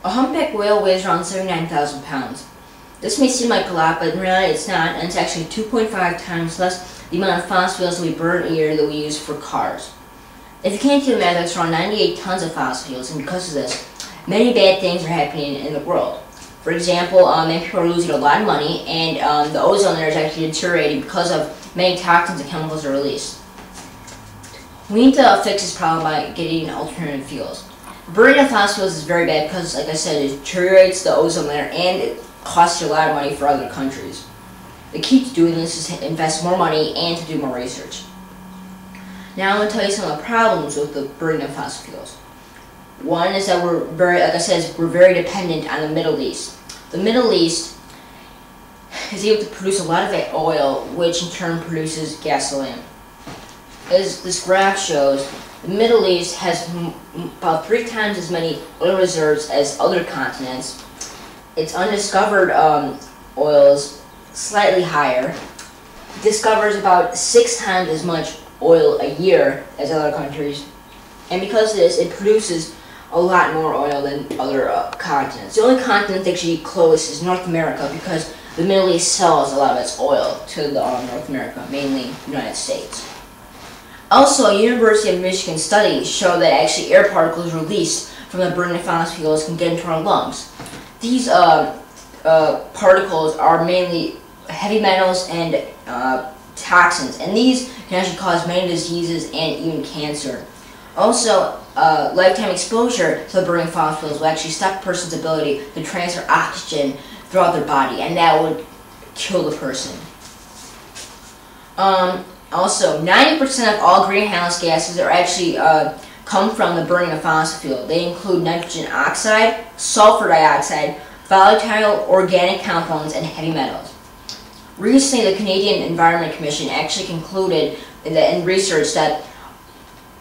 A humpback whale weighs around 79,000 pounds. This may seem like a lot, but in reality it's not, and it's actually 2.5 times less the amount of fossil fuels that we burn a year that we use for cars. If you can't do the math, that's around 98 tons of fossil fuels, and because of this, many bad things are happening in the world. For example, many people are losing a lot of money, and the ozone layer is actually deteriorating because of many toxins and chemicals are released. We need to fix this problem by getting alternative fuels. Burning of fossil fuels is very bad because, like I said, it deteriorates the ozone layer and it costs you a lot of money for other countries. The key to doing this is to invest more money and to do more research. Now I'm going to tell you some of the problems with the burning of fossil fuels. One is that we're very dependent on the Middle East. The Middle East is able to produce a lot of oil, which in turn produces gasoline. As this graph shows, the Middle East has about 3 times as many oil reserves as other continents. Its undiscovered oil is slightly higher. It discovers about 6 times as much oil a year as other countries. And because of this, it produces a lot more oil than other continents. The only continent that actually close is North America because the Middle East sells a lot of its oil to the North America, mainly the United States. Also, University of Michigan studies show that actually air particles released from the burning of fossil fuels can get into our lungs. These particles are mainly heavy metals and toxins, and these can actually cause many diseases and even cancer. Also, lifetime exposure to the burning fossil fuels will actually stop a person's ability to transfer oxygen throughout their body, and that would kill the person. Also, 90% of all greenhouse gases are actually come from the burning of fossil fuel. They include nitrogen oxide, sulfur dioxide, volatile organic compounds, and heavy metals. Recently, the Canadian Environment Commission actually concluded in research that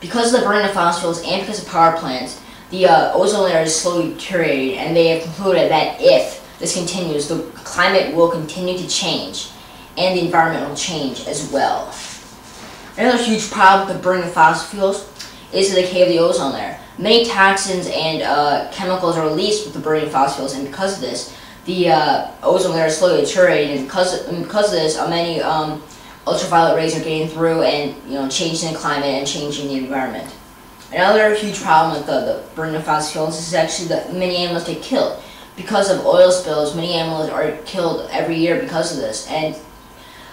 because of the burning of fossil fuels and because of power plants, the ozone layer is slowly deteriorating, and they have concluded that if this continues, the climate will continue to change, and the environment will change as well. Another huge problem with the burning of fossil fuels is the decay of the ozone layer. Many toxins and chemicals are released with the burning of fossil fuels, and because of this, the ozone layer is slowly deteriorating. And because of this, many ultraviolet rays are getting through and changing the climate and changing the environment. Another huge problem with the burning of fossil fuels is actually that many animals get killed. Because of oil spills, many animals are killed every year because of this. And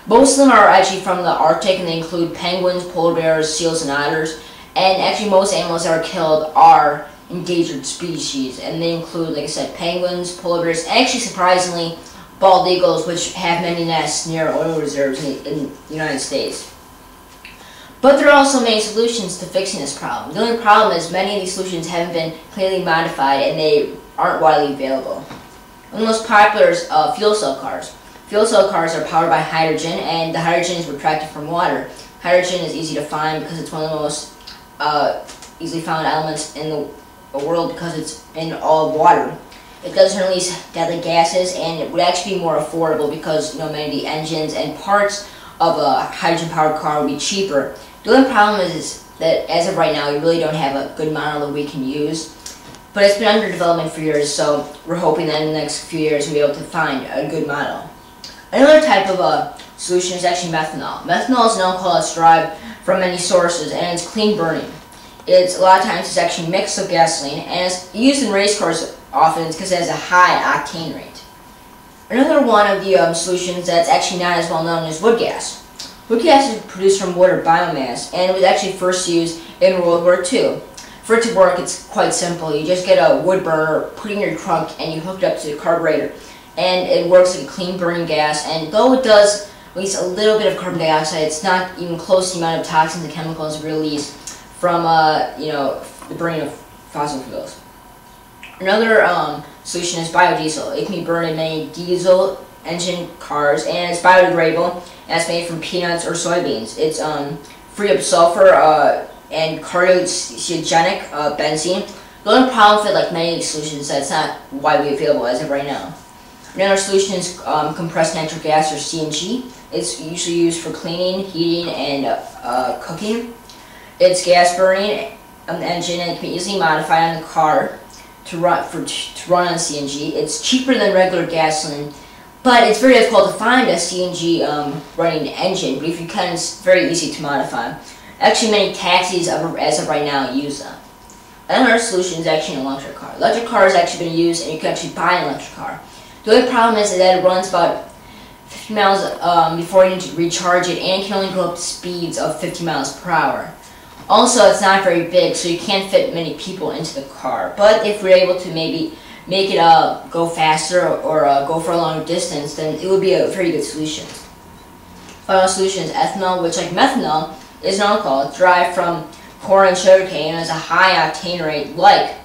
most of them are actually from the Arctic, and they include penguins, polar bears, seals, and otters. And actually most animals that are killed are endangered species, and they include, like I said, penguins, polar bears, and actually surprisingly, bald eagles, which have many nests near oil reserves in the United States. But there are also many solutions to fixing this problem. The only problem is many of these solutions haven't been clearly modified and they aren't widely available. One of the most popular is fuel cell cars. Fuel cell cars are powered by hydrogen, and the hydrogen is retracted from water. Hydrogen is easy to find because it's one of the most easily found elements in the world because it's in all water. It doesn't release deadly gases, and it would actually be more affordable because many of the engines and parts of a hydrogen-powered car would be cheaper. The only problem is that as of right now, we really don't have a good model that we can use. But it's been under development for years, so we're hoping that in the next few years we'll be able to find a good model. Another type of solution is actually methanol. Methanol is an alcohol that's derived from many sources, and it's clean burning. A lot of times it's actually mixed with gasoline, and it's used in race cars often because it has a high octane rate. Another one of the solutions that's actually not as well known is wood gas. Wood gas is produced from wood or biomass, and it was actually first used in World War II. For it to work, it's quite simple. You just get a wood burner, put it in your trunk, and you hook it up to the carburetor. And it works like a clean burning gas, and though it does release a little bit of carbon dioxide, it's not even close to the amount of toxins and chemicals released from the burning of fossil fuels. Another solution is biodiesel. It can be burned in many diesel engine cars, and it's biodegradable, and it's made from peanuts or soybeans. It's free of sulfur and carcinogenic benzene. The only problem with it, like many of these solutions, is that it's not widely available as of right now. Another solution is compressed natural gas, or CNG. It's usually used for cleaning, heating, and cooking. It's gas burning engine, and it can be easily modified on the car. to run on CNG. It's cheaper than regular gasoline, but it's very difficult to find a CNG running engine. But if you can, it's very easy to modify. Actually, many taxis as of right now use them. Another solution is actually an electric car. Electric car has actually been used, and you can actually buy an electric car. The only problem is that it runs about 50 miles before you need to recharge it, and can only go up to speeds of 50 miles per hour. Also, it's not very big, so you can't fit many people into the car. But if we're able to maybe make it go faster or go for a longer distance, then it would be a very good solution. Final solution is ethanol, which, like methanol, is an alcohol derived from corn and sugarcane and has a high octane rate like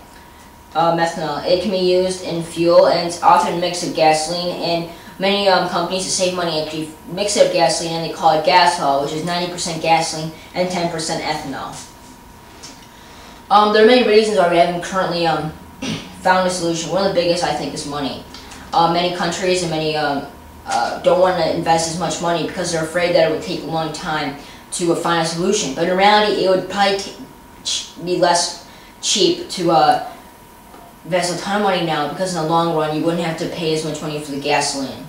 methanol. It can be used in fuel, and it's often mixed with gasoline, and many companies, to save money, actually mix it with gasoline, and they call it gasohol, which is 90% gasoline and 10% ethanol. There are many reasons why we haven't currently found a solution. One of the biggest, I think, is money. Many countries and many don't want to invest as much money because they're afraid that it would take a long time to find a solution. But in reality, it would probably be less cheap to invest a ton of money now, because in the long run you wouldn't have to pay as much money for the gasoline.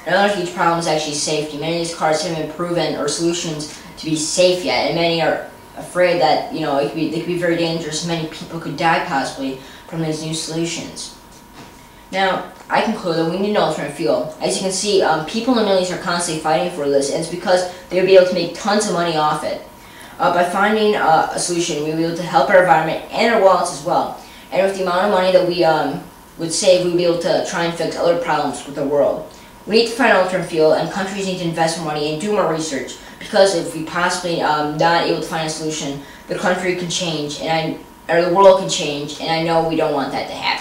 Another huge problem is actually safety. Many of these cars haven't been proven or solutions to be safe yet, and many are afraid that they could be very dangerous. Many people could die possibly from these new solutions. Now, I conclude that we need an alternate fuel. As you can see, people in the Middle East are constantly fighting for this, and it's because they would be able to make tons of money off it. By finding a solution, we would be able to help our environment and our wallets as well. And with the amount of money that we would save, we would be able to try and fix other problems with the world. We need to find an alternate fuel, and countries need to invest more money and do more research, because if we possibly not able to find a solution, the country can change, or the world can change, and I know we don't want that to happen.